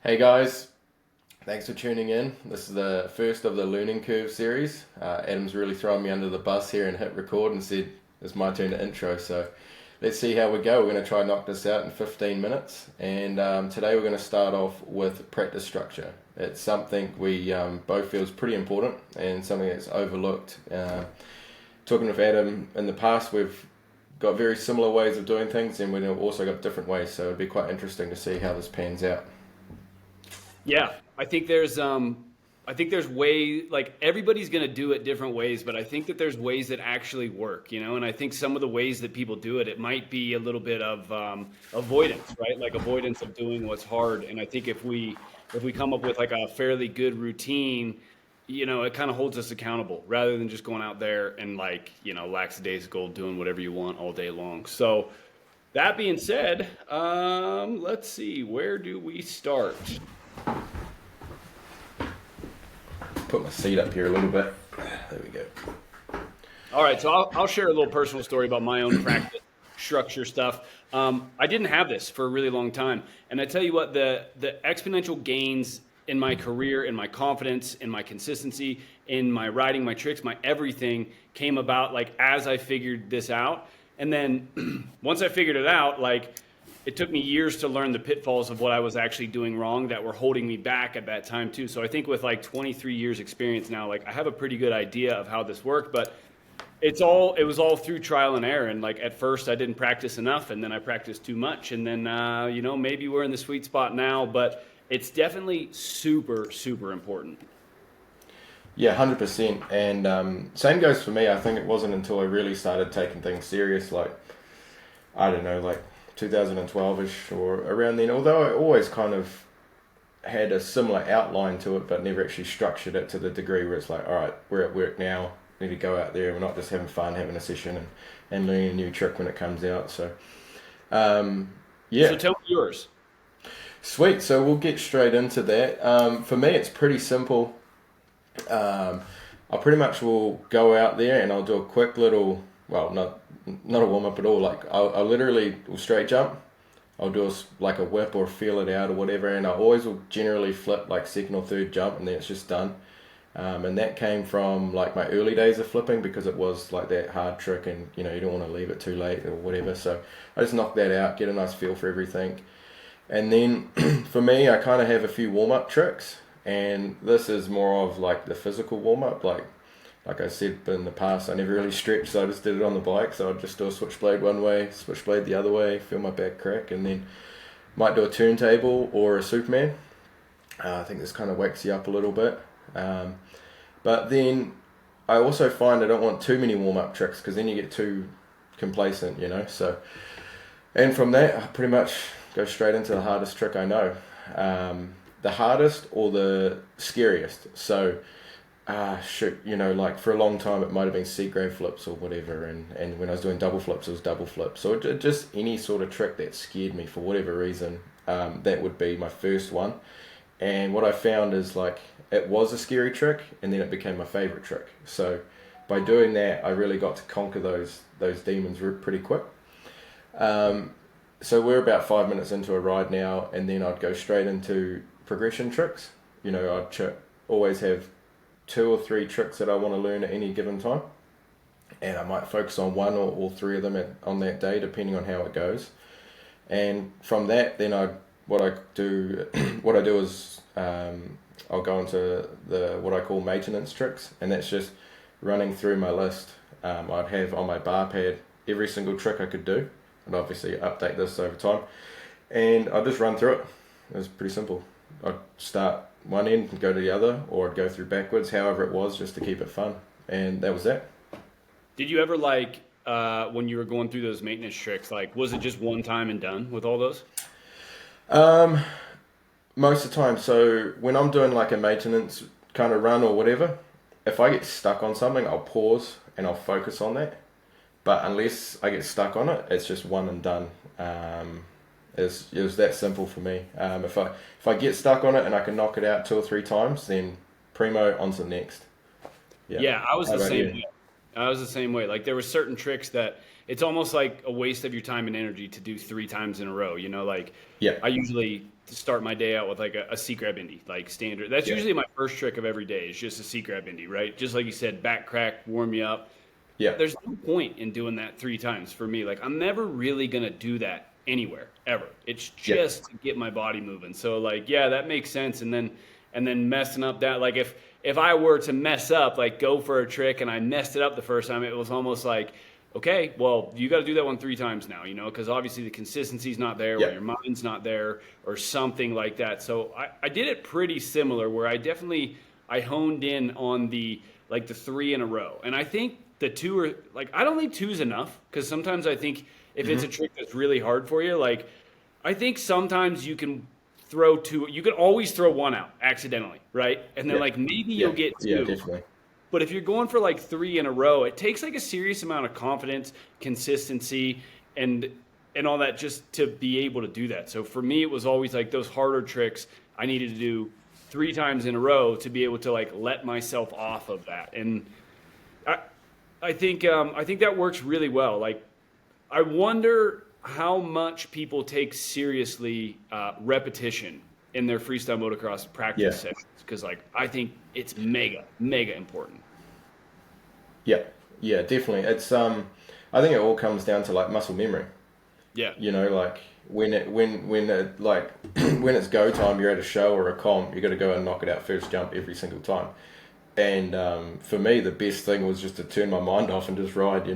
Hey guys, thanks for tuning in. This is the first of the Learning Curve series. Adam's really thrown me under the bus here and hit record and said it's my turn to intro. So let's see how we go. We're going to try and knock this out in 15 minutes. And today we're going to start off with practice structure. It's something we both feel is pretty important and something that's overlooked. Talking with Adam in the past, we've got very similar ways of doing things and we've also got different ways. So it'd be quite interesting to see how this pans out. Yeah, I think there's way like everybody's gonna do it different ways, but I think that there's ways that actually work, and I think some of the ways that people do it, it might be a little bit of avoidance, right? Like avoidance of doing what's hard. And I think if we come up with like a fairly good routine, it kind of holds us accountable rather than just going out there and like, lackadaisical doing whatever you want all day long. So that being said, let's see, where do we start? Put my seat up here a little bit. There we go. All right, so I'll share a little personal story about my own practice structure stuff. I didn't have this for a really long time, and I tell you what, the exponential gains in my career, in my confidence, in my consistency, in my riding, my tricks, my everything came about like as I figured this out. And then once I figured it out, like it took me years to learn the pitfalls of what I was actually doing wrong that were holding me back at that time too. So I think with like 23 years experience now, like I have a pretty good idea of how this worked, but it was all through trial and error. And like at first I didn't practice enough and then I practiced too much. And then, maybe we're in the sweet spot now, but it's definitely super, super important. Yeah, 100%. And same goes for me. I think it wasn't until I really started taking things serious, like, I don't know, like 2012-ish or around then, although I always kind of had a similar outline to it, but never actually structured it to the degree where it's like, all right, we're at work now, need to go out there, we're not just having fun, having a session and learning a new trick when it comes out. So, So yeah. tell me yours. Sweet, so we'll get straight into that. For me, it's pretty simple. I pretty much will go out there and I'll do a quick little, well, not a warm up at all. Like I literally will straight jump. I'll do like a whip or feel it out or whatever, and I always will generally flip like second or third jump, and then it's just done. And that came from like my early days of flipping because it was like that hard trick, and you don't want to leave it too late or whatever. So I just knock that out, get a nice feel for everything, and then for me, I kind of have a few warm up tricks, and this is more of like the physical warm up, like I said in the past, I never really stretched, so I just did it on the bike. So I'd just do a switchblade one way, switchblade the other way, feel my back crack, and then might do a turntable or a Superman. I think this kind of wakes you up a little bit. But then I also find I don't want too many warm-up tricks because then you get too complacent. So, and from that, I pretty much go straight into the hardest trick I know. The hardest or the scariest. So, like for a long time it might have been seat grab flips or whatever, and when I was doing double flips, it was double flips. So just any sort of trick that scared me for whatever reason, that would be my first one. And what I found is like it was a scary trick, and then it became my favorite trick. So by doing that, I really got to conquer those demons pretty quick. So we're about 5 minutes into a ride now, and then I'd go straight into progression tricks. Always have two or three tricks that I want to learn at any given time, and I might focus on one or all three of them on that day, depending on how it goes. And from that, then what I do is I'll go into the what I call maintenance tricks, and that's just running through my list. I'd have on my bar pad every single trick I could do, and obviously update this over time, and I just run through it. It was pretty simple. I'd start one end and go to the other, or I'd go through backwards, however it was, just to keep it fun. And that was that. Did you ever like when you were going through those maintenance tricks, like was it just one time and done with all those? Um, Most of the time. So when I'm doing like a maintenance kind of run or whatever, if I get stuck on something, I'll pause and I'll focus on that. But unless I get stuck on it, it's just one and done. It was that simple for me. If I get stuck on it and I can knock it out two or three times, then primo on to the next. Yeah. Yeah, I was How the about same you? way. I was the same way. Like there were certain tricks that it's almost like a waste of your time and energy to do 3 times in a row. Like Yeah. I usually start my day out with like a seat grab indie, like standard. That's usually my first trick of every day is just a seat grab indie, right? Just like you said, back crack, warm you up. Yeah. There's no point in doing that 3 times for me. Like I'm never really gonna do that anywhere ever. It's just to get my body moving. So like, yeah, that makes sense. And then messing up that, like if I were to mess up, like go for a trick and I messed it up the first time, it was almost like, okay, well, you got to do that one 3 times now, because obviously the consistency's not there, or your mind's not there, or something like that. So I did it pretty similar, where I honed in on the 3 in a row, and I think the 2 are like, I don't think 2's enough, because sometimes I think if it's a trick that's really hard for you, like I think sometimes you can throw 2, you can always throw 1 out accidentally, right? And then like maybe you'll get 2. Yeah, definitely. But if you're going for like 3 in a row, it takes like a serious amount of confidence, consistency, and all that just to be able to do that. So for me, it was always like those harder tricks I needed to do 3 times in a row to be able to like let myself off of that. And I think that works really well. Like I wonder how much people take seriously repetition in their freestyle motocross practice sessions, because like I think it's mega important. Yeah, definitely. It's I think it all comes down to like muscle memory. Yeah. Like when it's go time, you're at a show or a comp, you got to go and knock it out first jump every single time. And for me, the best thing was just to turn my mind off and just ride.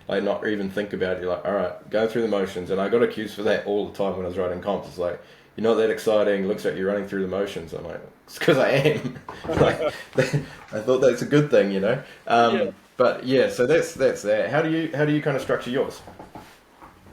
Like not even think about it. You're like, all right, go through the motions. And I got accused for that all the time when I was riding comps. It's like, you're not that exciting. Looks like you're running through the motions. I'm like, it's because I am. Like, I thought that's a good thing, But yeah, so that's that. How do you kind of structure yours?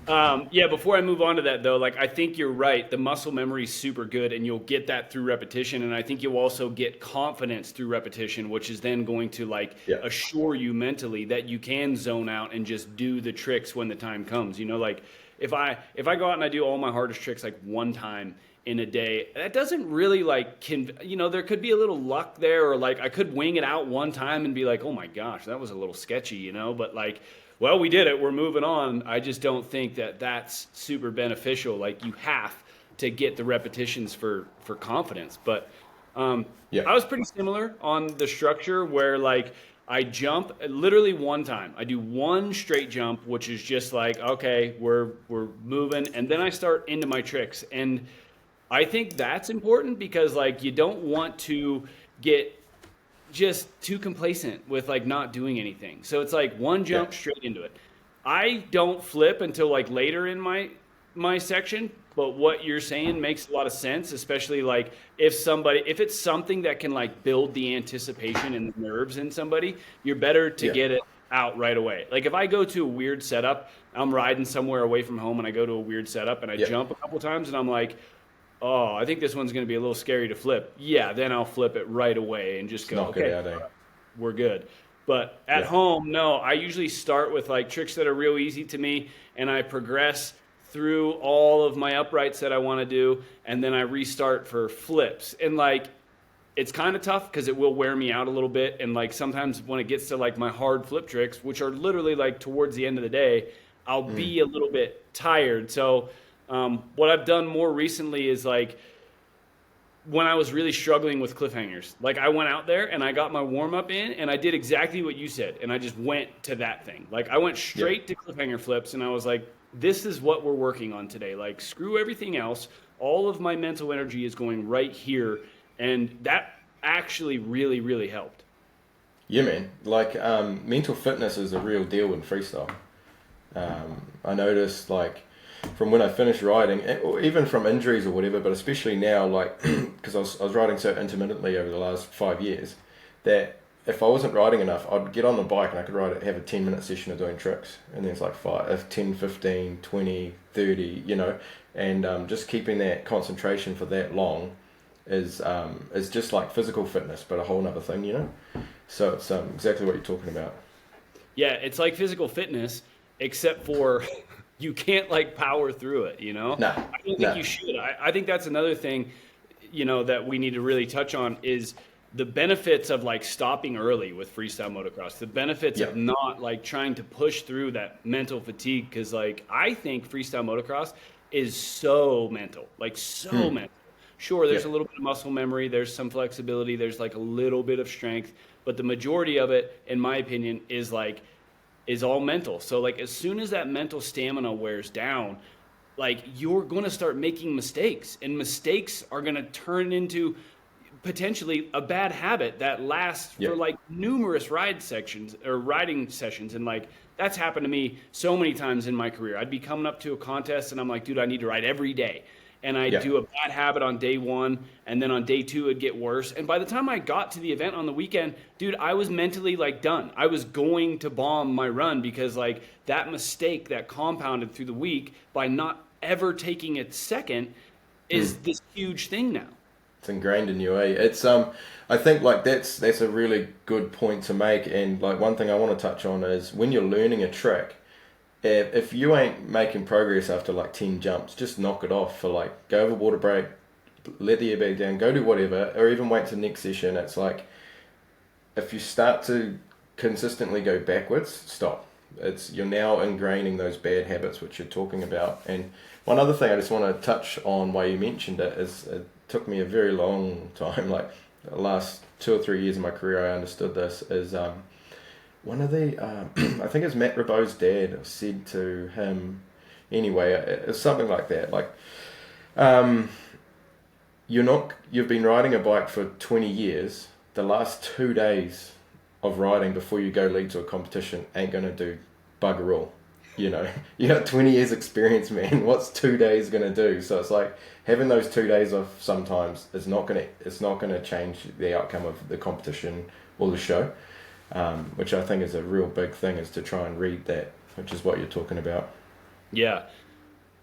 Before I move on to that though, like I think you're right. The muscle memory is super good, and you'll get that through repetition. And I think you'll also get confidence through repetition, which is then going to assure you mentally that you can zone out and just do the tricks when the time comes. Like if I go out and I do all my hardest tricks like 1 time in a day, that doesn't really there could be a little luck there, or like I could wing it out 1 time and be like, oh my gosh, that was a little sketchy, but like, well, we did it, we're moving on. I just don't think that that's super beneficial. Like you have to get the repetitions for confidence. But I was pretty similar on the structure, where like I jump literally 1 time. I do 1 straight jump, which is just like, okay, we're moving, and then I start into my tricks. And I think that's important, because like you don't want to get just too complacent with like not doing anything. So it's like 1 jump straight into it. I don't flip until like later in my section, but what you're saying makes a lot of sense, especially like if it's something that can like build the anticipation and the nerves in somebody, you're better to get it out right away. Like if I go to a weird setup, I'm riding somewhere away from home and I go to a weird setup and I jump a couple times and I'm like, oh, I think this one's going to be a little scary to flip. Yeah, then I'll flip it right away and just go, okay, we're good. But at home, no, I usually start with like tricks that are real easy to me, and I progress through all of my uprights that I want to do, and then I restart for flips. And like, it's kind of tough because it will wear me out a little bit. And like sometimes when it gets to like my hard flip tricks, which are literally like towards the end of the day, I'll be a little bit tired. So what I've done more recently is like when I was really struggling with cliffhangers, like I went out there and I got my warm up in and I did exactly what you said. And I just went to that thing. Like I went straight to cliffhanger flips and I was like, this is what we're working on today. Like screw everything else. All of my mental energy is going right here. And that actually really, really helped. Yeah, man. Like mental fitness is a real deal in freestyle. I noticed like, from when I finished riding, or even from injuries or whatever, but especially now, like, because I was riding so intermittently over the last 5 years, that if I wasn't riding enough, I'd get on the bike and I could have a 10-minute session of doing tricks. And then it's like 10, 15, 20, 30, and just keeping that concentration for that long is just like physical fitness, but a whole nother thing, So it's exactly what you're talking about. Yeah, it's like physical fitness, except for... you can't like power through it, No. I don't think you should. I think that's another thing, that we need to really touch on is the benefits of like stopping early with freestyle motocross, the benefits Yeah. of not like trying to push through that mental fatigue. Cause like I think freestyle motocross is so mental, like so mental. Sure, Yeah. there's a little bit of muscle memory, there's some flexibility, there's like a little bit of strength, but the majority of it, in my opinion, is all mental. So like as soon as that mental stamina wears down, like you're going to start making mistakes, and mistakes are going to turn into potentially a bad habit that lasts Yeah. for like numerous riding sessions. And like that's happened to me so many times in my career. I'd be coming up to a contest and I'm like, dude, I need to ride every day. And I Yeah. do a bad habit on day one, and then on day two it'd get worse. And by the time I got to the event on the weekend, dude, I was mentally like done. I was going to bomb my run because like that mistake that compounded through the week by not ever taking it second is this huge thing now. It's ingrained in you, eh? It's I think like that's a really good point to make, and like one thing I want to touch on is when you're learning a trick, if you ain't making progress after like 10 jumps, just knock it off for like go over water break, let the airbag down, go do whatever, or even wait to the next session. It's like if you start to consistently go backwards, stop. It's you're now ingraining those bad habits which you're talking about. And one other thing I just want to touch on why you mentioned it is it took me a very long time, like the last 2 or 3 years of my career, I understood this. Is one of the I think it's Matt Rabeau's dad said to him. Anyway, it's something like that. Like um, you've been riding a bike for 20 years. The last 2 days of riding before you go lead to a competition ain't gonna do bugger all. You know, you got 20 years experience, man. What's 2 days gonna do? So it's like having those 2 days off sometimes is not gonna change the outcome of the competition or the show, which I think is a real big thing, is to try and read that, which is what you're talking about. Yeah.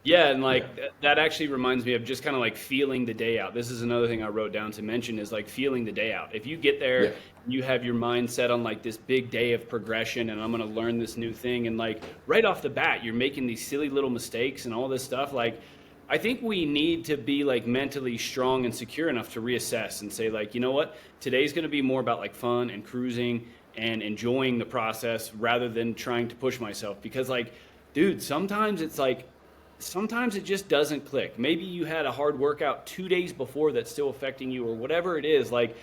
Yeah, and Yeah, like that actually reminds me of just kind of like feeling the day out. This is another thing I wrote down to mention is like feeling the day out. If you get there yeah, and you have your mind set on like this big day of progression and I'm going to learn this new thing, and like right off the bat you're making these silly little mistakes and all this stuff, like I think we need to be like mentally strong and secure enough to reassess and say like, you know what? Today's going to be more about like fun and cruising and enjoying the process rather than trying to push myself, because like dude, sometimes it just doesn't click. Maybe you had a hard workout 2 days before that's still affecting you or whatever it is. Like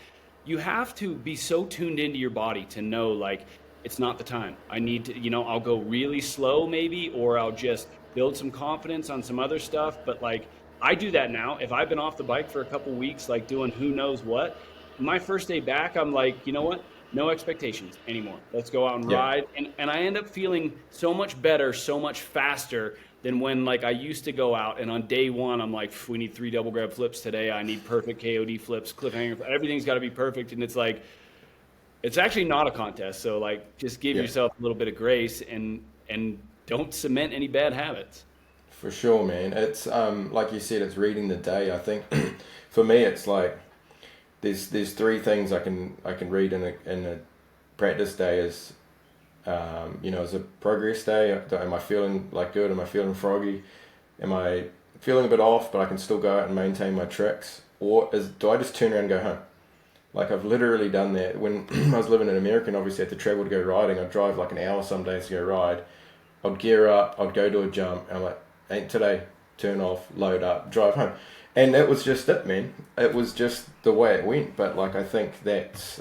you have to be so tuned into your body to know like it's not the time. I need to, I'll go really slow maybe, or I'll just build some confidence on some other stuff. But like I do that now. If I've been off the bike for a couple weeks, like doing who knows what, my first day back, I'm like, you know what? No expectations anymore. Let's go out and yeah, ride. And I end up feeling so much better, so much faster than when like I used to go out and on day one I'm like, we need 3 double grab flips today. I need perfect KOD flips, cliffhanger. Everything's got to be perfect, and it's like it's actually not a contest. So like just give yeah. yourself a little bit of grace and don't cement any bad habits. For sure, man. It's like you said, it's reading the day. I think for me, it's like there's three things I can read in a practice day. Is is a progress day. Am I feeling like good? Am I feeling froggy? Am I feeling a bit off, but I can still go out and maintain my tricks? Or do I just turn around and go home? Like I've literally done that when I was living in America and obviously had to travel to go riding. I'd drive like an hour some days to go ride. I'd gear up, I'd go to a jump, and I'm like, ain't today, turn off, load up, drive home. And that was just it, man. It was just the way it went. But like I think that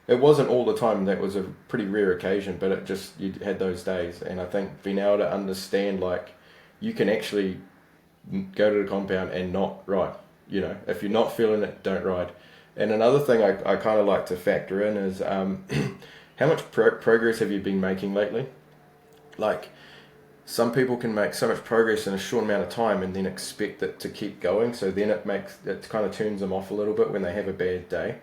it wasn't all the time. That was a pretty rare occasion, but it just, you had those days. And I think being able to understand like you can actually go to the compound and not ride. If you're not feeling it, don't ride. And another thing I kind of like to factor in is how much progress have you been making lately? Like some people can make so much progress in a short amount of time and then expect it to keep going. So then it kind of turns them off a little bit when they have a bad day.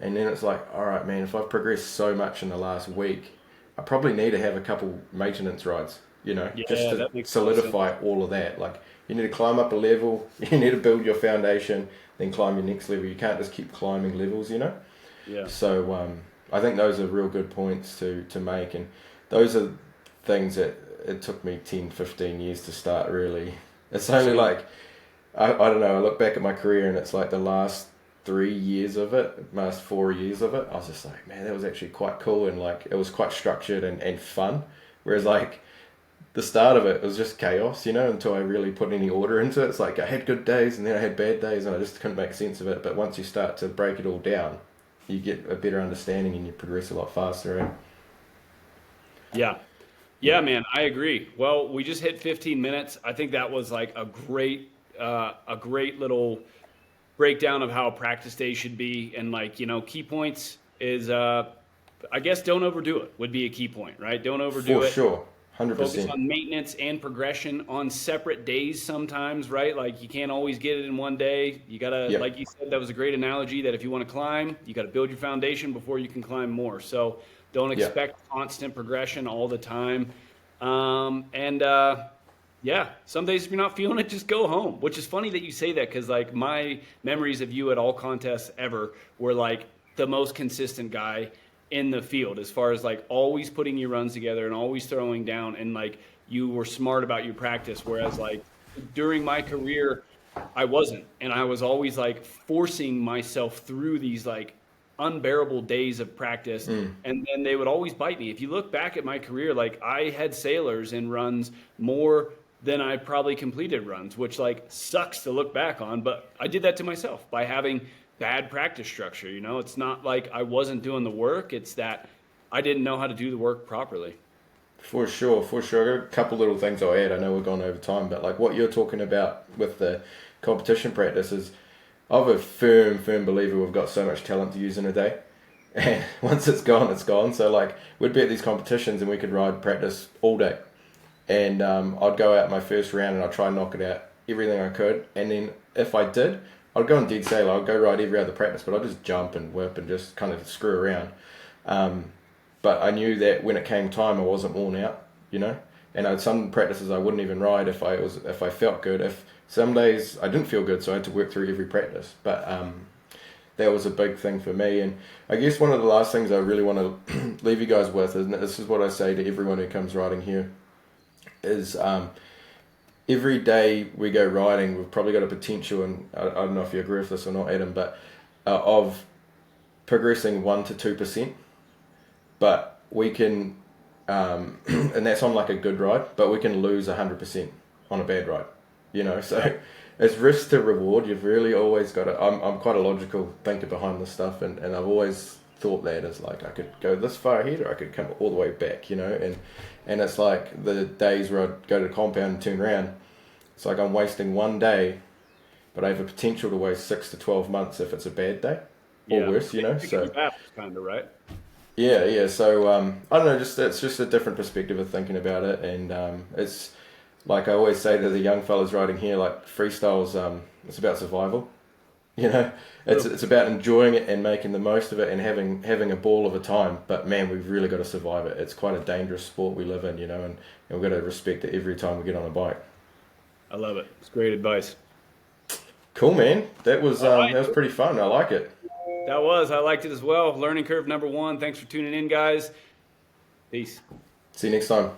And then it's like, all right, man, if I've progressed so much in the last week, I probably need to have a couple maintenance rides, just Yeah, to that makes a lot of sense. solidify all of that. Like you need to climb up a level, you need to build your foundation, then climb your next level. You can't just keep climbing levels. Yeah. So I think those are real good points to make. And those are things that it took me 10, 15 years to start really. It's only Same. like, I don't know, I look back at my career and it's like the last 3 years of it, last 4 years of it, I was just like, man, that was actually quite cool, and like it was quite structured and fun. Whereas like the start of it was just chaos, until I really put any order into it. It's like I had good days and then I had bad days and I just couldn't make sense of it. But once you start to break it all down, you get a better understanding and you progress a lot faster, eh? Yeah. Yeah, man, I agree. Well, we just hit 15 minutes. I think that was like a great little breakdown of how a practice day should be. And like, key points is, I guess don't overdo it would be a key point, right? Don't overdo For it. sure, Focus 100%. on maintenance and progression on separate days sometimes, right? Like you can't always get it in one day. You gotta, Yep, like you said, that was a great analogy that if you want to climb, you gotta build your foundation before you can climb more. So don't yep. expect constant progression all the time. And yeah, some days if you're not feeling it, just go home. Which is funny that you say that because like my memories of you at all contests ever were like the most consistent guy in the field as far as like always putting your runs together and always throwing down and like you were smart about your practice. Whereas like during my career, I wasn't. And I was always like forcing myself through these like unbearable days of practice. And then they would always bite me. If you look back at my career, like I had sailors in runs more than I probably completed runs, which like sucks to look back on, but I did that to myself by having bad practice structure. It's not like I wasn't doing the work. It's that I didn't know how to do the work properly. For sure, for sure. I got a couple little things I'll add. I know we're going over time, but like what you're talking about with the competition practice is, I'm a firm believer we've got so much talent to use in a day. And once it's gone, it's gone. So like we'd be at these competitions and we could ride practice all day. And I'd go out my first round and I'd try and knock it out everything I could. And then if I did, I'd go on dead sailor. I'd go ride every other practice, but I'd just jump and whip and just kind of screw around. But I knew that when it came time, I wasn't worn out. And I had some practices I wouldn't even ride if I felt good. If some days I didn't feel good, so I had to work through every practice. But that was a big thing for me. And I guess one of the last things I really want to leave you guys with, and this is what I say to everyone who comes riding here, is every day we go riding, we've probably got a potential, and I don't know if you agree with this or not, Adam, but of progressing 1 to 2%. But we can, and that's on like a good ride, but we can lose 100% on a bad ride. So it's risk to reward. You've really always got to. I'm quite a logical thinker behind this stuff, and I've always thought that as like I could go this far ahead or I could come all the way back. And it's like the days where I'd go to the compound and turn around. It's like I'm wasting one day, but I have a potential to waste 6 to 12 months if it's a bad day or Yeah. worse. So. Kind of, right? Yeah. So I don't know. It's just a different perspective of thinking about it, and it's like I always say to the young fellas riding here, like freestyles. It's about survival. It's about enjoying it and making the most of it and having a ball of a time. But man, we've really got to survive it. It's quite a dangerous sport we live in, and we've got to respect it every time we get on a bike. I love it. It's great advice. Cool, man. That was All right. that was pretty fun. I like it. I liked it as well. Learning curve number 1. Thanks for tuning in, guys. Peace. See you next time.